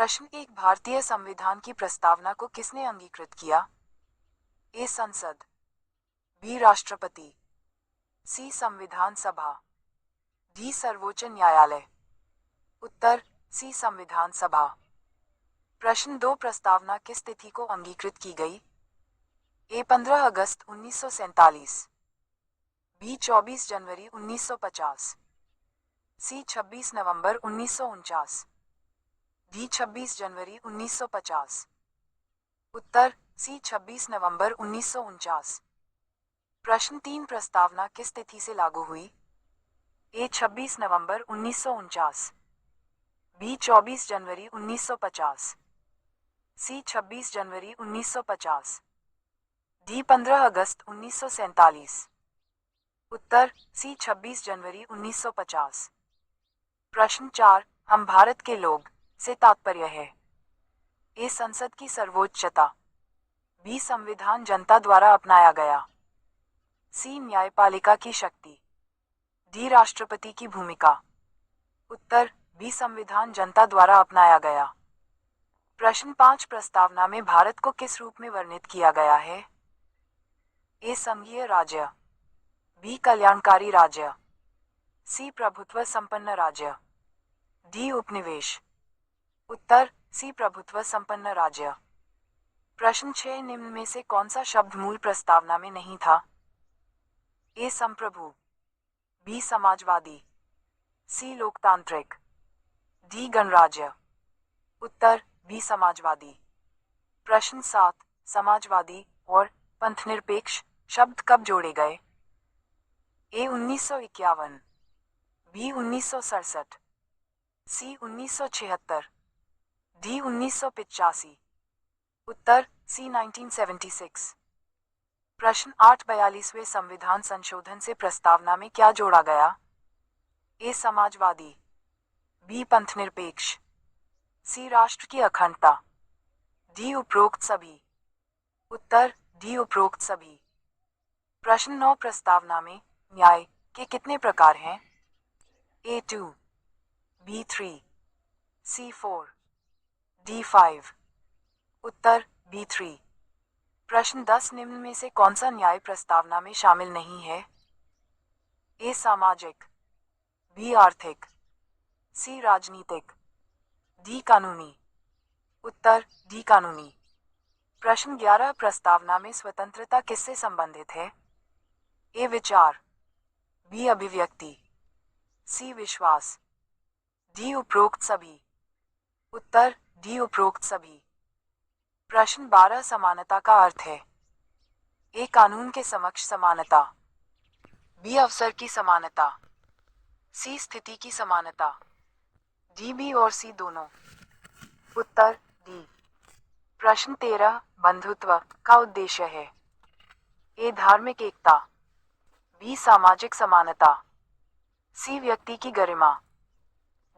प्रश्न एक भारतीय संविधान की प्रस्तावना को किसने अंगीकृत किया? ए. संसद, बी. राष्ट्रपति, सी. संविधान सभा, डी. सर्वोच्च न्यायालय। उत्तर सी. संविधान सभा। प्रश्न 2 प्रस्तावना किस तिथि को अंगीकृत की गई? ए. 15 अगस्त 1947, बी. 24 जनवरी 1950, सी. 26 नवंबर 1949, डी. 26 जनवरी 1950। उत्तर सी. 26 नवंबर 1949। प्रश्न 3 प्रस्तावना किस तिथि से लागू हुई? ए. 26 नवंबर 1949, बी. 24 जनवरी 1950, सी. 26 जनवरी 1950, डी. 15 अगस्त 1947। उत्तर सी. 26 जनवरी 1950। प्रश्न 4 हम भारत के लोग से तात्पर्य है? ए. संसद की सर्वोच्चता, बी. संविधान जनता द्वारा अपनाया गया, सी. न्यायपालिका की शक्ति, डी. राष्ट्रपति की भूमिका। उत्तर बी. संविधान जनता द्वारा अपनाया गया। प्रश्न 5 प्रस्तावना में भारत को किस रूप में वर्णित किया गया है? ए. संघीय राज्य, बी. कल्याणकारी राज्य, सी. प्रभुत्व संपन्न राज्य, डी. उपनिवेश। उत्तर सी. प्रभुत्व संपन्न राज्य। प्रश्न 6 निम्न में से कौन सा शब्द मूल प्रस्तावना में नहीं था? ए. संप्रभु, बी. समाजवादी, सी. लोकतांत्रिक, डी. गणराज्य। उत्तर बी. समाजवादी। प्रश्न 7 समाजवादी और पंथनिरपेक्ष शब्द कब जोड़े गए? ए. 1951, बी. 1967, सी. 1976, डी. 1985। उत्तर सी. 1976। प्रश्न 8 42वें संविधान संशोधन से प्रस्तावना में क्या जोड़ा गया? ए. समाजवादी, बी. पंथनिरपेक्ष, सी. राष्ट्र की अखंडता, डी. उपरोक्त सभी। उत्तर डी. उपरोक्त सभी। प्रश्न 9 प्रस्तावना में न्याय के कितने प्रकार हैं? ए. 2, बी. 3, सी. 4, डी. 5। उत्तर बी. 3। प्रश्न 10 निम्न में से कौन सा न्याय प्रस्तावना में शामिल नहीं है? ए. सामाजिक, बी. आर्थिक, सी. राजनीतिक, डी. कानूनी। उत्तर डी. कानूनी। प्रश्न 11 प्रस्तावना में स्वतंत्रता किससे संबंधित है? ए. विचार, बी. अभिव्यक्ति, सी. विश्वास, डी. उपरोक्त सभी। उत्तर डी. उपरोक्त सभी। प्रश्न 12 समानता का अर्थ है? ए. कानून के समक्ष समानता, बी. अवसर की समानता, सी. स्थिति की समानता, डी. बी और सी दोनों। उत्तर डी। प्रश्न 13 बंधुत्व का उद्देश्य है? ए. धार्मिक एकता, बी. सामाजिक समानता, सी. व्यक्ति की गरिमा,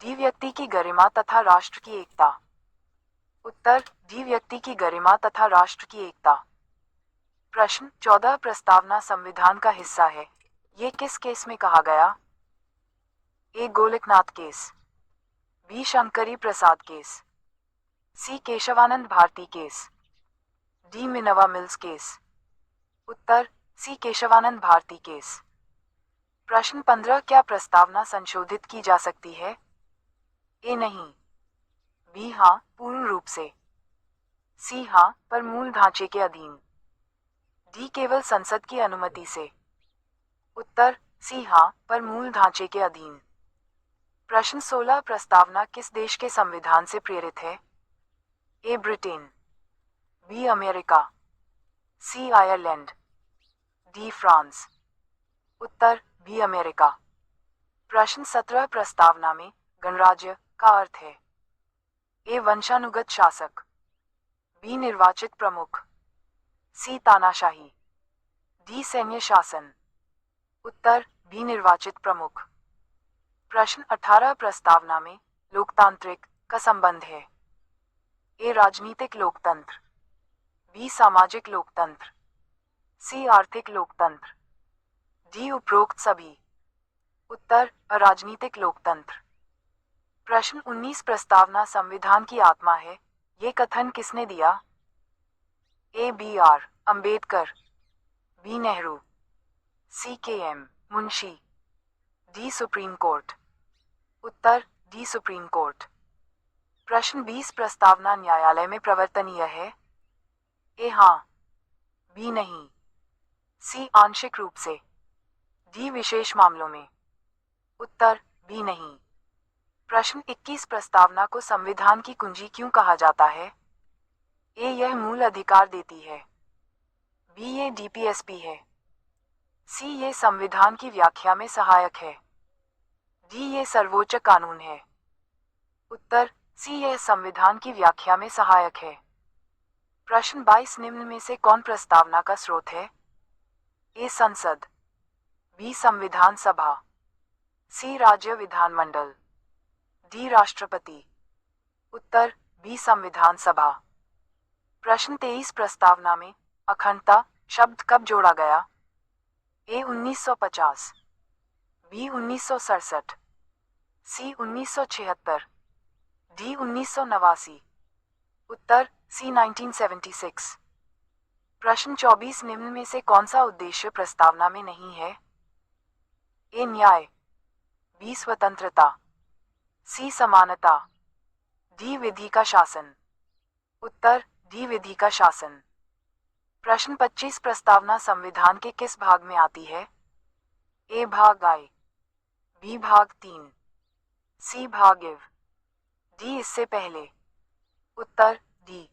डी. व्यक्ति की गरिमा तथा राष्ट्र की एकता। उत्तर डी. व्यक्ति की गरिमा तथा राष्ट्र की एकता। प्रश्न 14 प्रस्तावना संविधान का हिस्सा है, ये किस केस में कहा गया? A. Golaknath case, B. Shankari Prasad case, C. Keshavananda Bharati case, D. Minerva Mills case. उत्तर सी. केशवानंद भारती केस। प्रश्न 15 क्या प्रस्तावना संशोधित की जा सकती है? ए. नहीं, बी. हाँ पूर्ण रूप से, सी. हाँ पर मूल ढांचे के अधीन, डी. केवल संसद की अनुमति से। उत्तर सी. हाँ पर मूल ढांचे के अधीन। प्रश्न 16 प्रस्तावना किस देश के संविधान से प्रेरित है? A. Britain, B. America, C. Ireland, D. France. उत्तर बी. अमेरिका। प्रश्न 17 प्रस्तावना में गणराज्य का अर्थ है? ए. वंशानुगत शासक, बी. निर्वाचित प्रमुख, सी. तानाशाही, डी. सैन्य शासन। उत्तर बी. निर्वाचित प्रमुख। प्रश्न 18 प्रस्तावना में लोकतांत्रिक का संबंध है? ए. राजनीतिक लोकतंत्र, बी. सामाजिक लोकतंत्र, सी. आर्थिक लोकतंत्र, डी. उपरोक्त सभी। उत्तर अराजनीतिक लोकतंत्र। प्रश्न 19 प्रस्तावना संविधान की आत्मा है, ये कथन किसने दिया? A B R Ambedkar, B Nehru, C K M Munshi, D supreme court. उत्तर डी सुप्रीम कोर्ट। प्रश्न 20 प्रस्तावना न्यायालय में प्रवर्तनीय है? ए हाँ, बी नहीं, सी आंशिक रूप से, डी विशेष मामलों में। उत्तर बी नहीं। प्रश्न 21 प्रस्तावना को संविधान की कुंजी क्यों कहा जाता है? ए यह मूल अधिकार देती है, बी ये डीपीएसपी है, सी ये संविधान की व्याख्या में सहायक है, डी ये सर्वोच्च कानून है। उत्तर सी यह संविधान की व्याख्या में सहायक है। प्रश्न 22 निम्न में से कौन प्रस्तावना का स्रोत है? ए संसद, बी संविधान सभा, सी राज्य विधानमंडल, डी राष्ट्रपति। उत्तर बी संविधान सभा। प्रश्न 23 प्रस्तावना में अखंडता शब्द कब जोड़ा गया? ए 1950, बी 1967, सी 1976, डी 1989। उत्तर सी 1976। प्रश्न 24 निम्न में से कौन सा उद्देश्य प्रस्तावना में नहीं है? ए न्याय, बी स्वतंत्रता, सी समानता, डी विधि का शासन। उत्तर डी विधि का शासन। प्रश्न 25 प्रस्तावना संविधान के किस भाग में आती है? ए भाग आई, बी भाग 3, सी भाग इव, डी इससे पहले। उत्तर डी।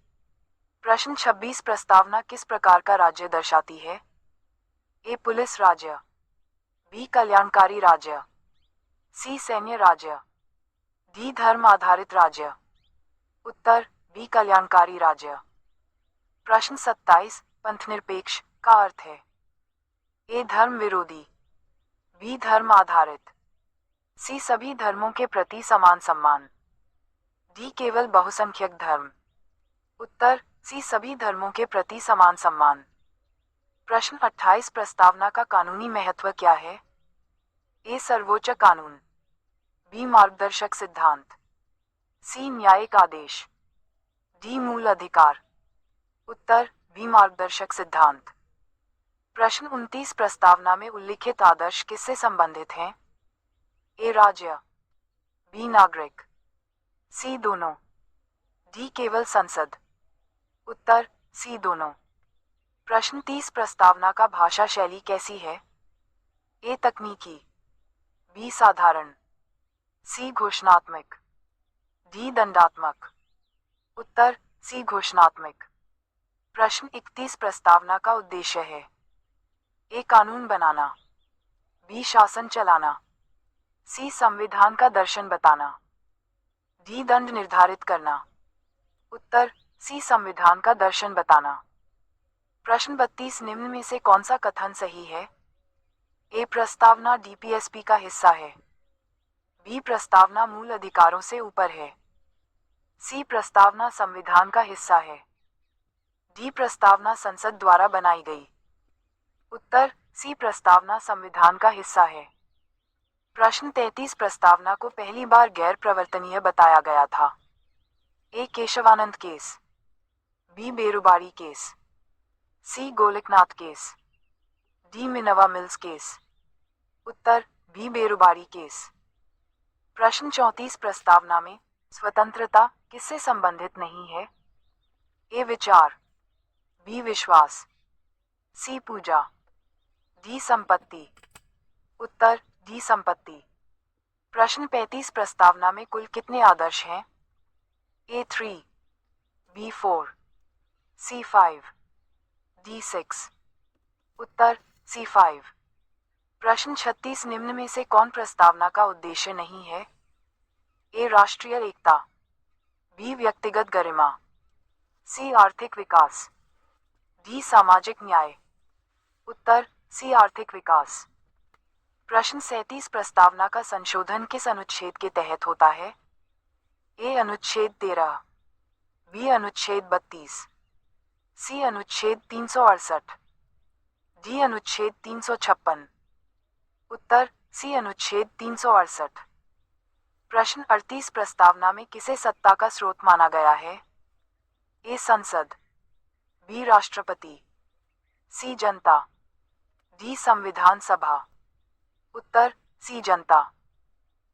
प्रश्न 26 प्रस्तावना किस प्रकार का राज्य दर्शाती है? ए पुलिस राज्य, बी कल्याणकारी राज्य, सी सैन्य राज्य, डी धर्म आधारित राज्य। उत्तर बी कल्याणकारी राज्य। प्रश्न 27 पंथनिरपेक्ष का अर्थ है? ए धर्म विरोधी, बी धर्म आधारित, सी सभी धर्मों के प्रति समान सम्मान, डी केवल बहुसंख्यक धर्म। उत्तर सी सभी धर्मों के प्रति समान सम्मान। प्रश्न 28 प्रस्तावना का कानूनी महत्व क्या है? ए सर्वोच्च कानून, बी मार्गदर्शक सिद्धांत, सी न्यायिक आदेश, डी मूल अधिकार। उत्तर बी मार्गदर्शक सिद्धांत। प्रश्न 29 प्रस्तावना में उल्लिखित आदर्श किससे संबंधित हैं? ए राज्य, बी नागरिक, सी दोनों, डी केवल संसद। उत्तर सी दोनों। प्रश्न 30 प्रस्तावना का भाषा शैली कैसी है? ए तकनीकी, बी साधारण, सी घोषणात्मक, डी दंडात्मक। उत्तर सी घोषणात्मक। प्रश्न 31 प्रस्तावना का उद्देश्य है? ए कानून बनाना, बी शासन चलाना, सी संविधान का दर्शन बताना, डी दंड निर्धारित करना। उत्तर सी संविधान का दर्शन बताना। प्रश्न 32 निम्न में से कौन सा कथन सही है? ए प्रस्तावना डीपीएसपी का हिस्सा है, बी प्रस्तावना मूल अधिकारों से ऊपर है, सी प्रस्तावना संविधान का हिस्सा है, डी प्रस्तावना संसद द्वारा बनाई गई। उत्तर सी प्रस्तावना संविधान का हिस्सा है। प्रश्न 33 प्रस्तावना को पहली बार गैर प्रवर्तनीय बताया गया था? A Keshavananda case, B Berubari case, C Golaknath case, D Minerva Mills case. उत्तर बी बेरुबारी केस। प्रश्न 34 प्रस्तावना में स्वतंत्रता किससे संबंधित नहीं है? ए विचार, बी विश्वास, सी पूजा, डी संपत्ति। उत्तर डी संपत्ति। प्रश्न 35 प्रस्तावना में कुल कितने आदर्श हैं? ए 3, बी 4, सी 5, डी 6। उत्तर सी 5। प्रश्न 36 निम्न में से कौन प्रस्तावना का उद्देश्य नहीं है? ए राष्ट्रीय एकता, बी व्यक्तिगत गरिमा, सी आर्थिक विकास, डी सामाजिक न्याय। उत्तर सी आर्थिक विकास। प्रश्न 37 प्रस्तावना का संशोधन किस अनुच्छेद के तहत होता है? ए अनुच्छेद 13, बी अनुच्छेद 32, सी अनुच्छेद 368, डी अनुच्छेद 356। उत्तर सी अनुच्छेद 368। प्रश्न 38 प्रस्तावना में किसे सत्ता का स्रोत माना गया है? ए संसद, बी राष्ट्रपति, सी जनता, डी संविधान सभा। उत्तर सी जनता।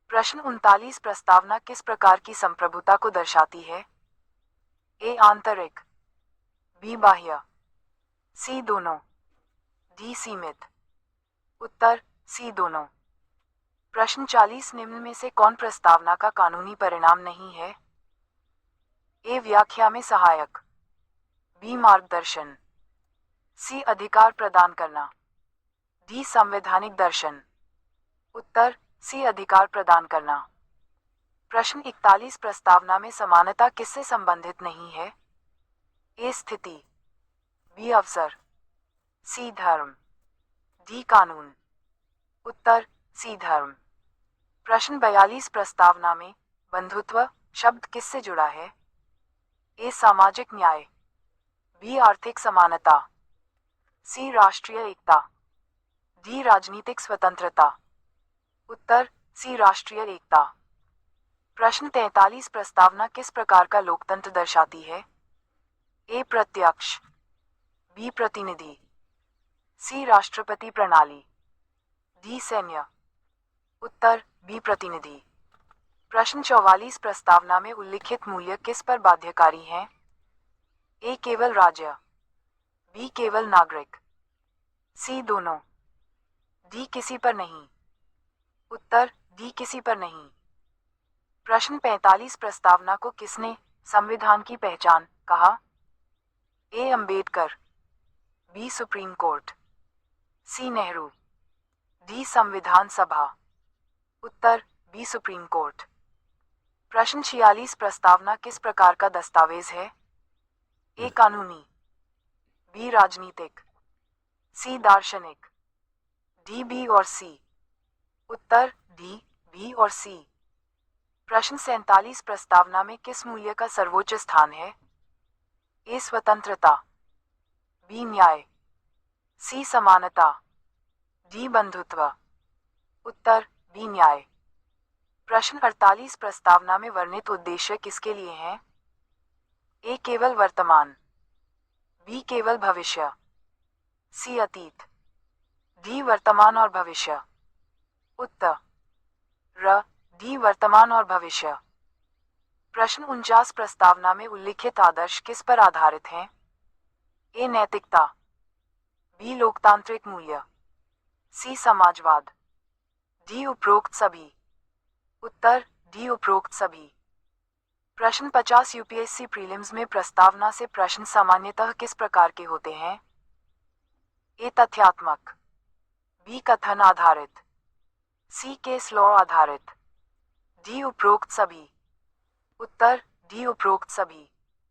प्रश्न 39 प्रस्तावना किस प्रकार की संप्रभुता को दर्शाती है? ए आंतरिक, बी बाह्य, सी दोनों, डी सीमित। उत्तर सी दोनों। प्रश्न 40 निम्न में से कौन प्रस्तावना का कानूनी परिणाम नहीं है? ए व्याख्या में सहायक, बी मार्गदर्शन, सी अधिकार प्रदान करना, डी संवैधानिक दर्शन। उत्तर सी अधिकार प्रदान करना। प्रश्न 41 प्रस्तावना में समानता किससे संबंधित नहीं है? ए स्थिति, बी अवसर, सी धर्म, डी कानून। उत्तर सी धर्म। प्रश्न 42 प्रस्तावना में बंधुत्व शब्द किससे जुड़ा है? ए सामाजिक न्याय, बी आर्थिक समानता, सी राष्ट्रीय एकता, डी राजनीतिक स्वतंत्रता। उत्तर सी राष्ट्रीय एकता। प्रश्न 43 प्रस्तावना किस प्रकार का लोकतंत्र दर्शाती है? ए प्रत्यक्ष, बी प्रतिनिधि, सी राष्ट्रपति प्रणाली, डी सैन्य। उत्तर बी प्रतिनिधि। प्रश्न 44 प्रस्तावना में उल्लिखित मूल्य किस पर बाध्यकारी हैं? ए केवल राज्य, बी केवल नागरिक, सी दोनों, डी किसी पर नहीं। उत्तर डी किसी पर नहीं। प्रश्न 45 प्रस्तावना को किसने संविधान की पहचान कहा? A Ambedkar, B supreme court, C Nehru, D संविधान सभा। उत्तर बी सुप्रीम कोर्ट। प्रश्न 46 प्रस्तावना किस प्रकार का दस्तावेज है? ए कानूनी, बी राजनीतिक, सी दार्शनिक, डी बी और सी। उत्तर डी, बी और सी। प्रश्न 47 प्रस्तावना में किस मूल्य का सर्वोच्च स्थान है? ए स्वतंत्रता, बी न्याय, सी समानता, डी बंधुत्व। उत्तर बी न्याय। प्रश्न 48 प्रस्तावना में वर्णित उद्देश्य किसके लिए हैं? ए केवल वर्तमान, बी केवल भविष्य, सी अतीत, डी वर्तमान और भविष्य। उत्तर र, डी वर्तमान और भविष्य। प्रश्न 49 प्रस्तावना में उल्लिखित आदर्श किस पर आधारित हैं? ए नैतिकता, बी लोकतांत्रिक मूल्य, सी समाजवाद, डी उपरोक्त सभी। उत्तर डी उपरोक्त सभी। प्रश्न 50 यूपीएससी प्रीलिम्स में प्रस्तावना से प्रश्न सामान्यतः किस प्रकार के होते हैं? ए तथ्यात्मक, बी कथन आधारित, सी केस लॉ आधारित, डी उपरोक्त सभी। उत्तर डी उपरोक्त सभी।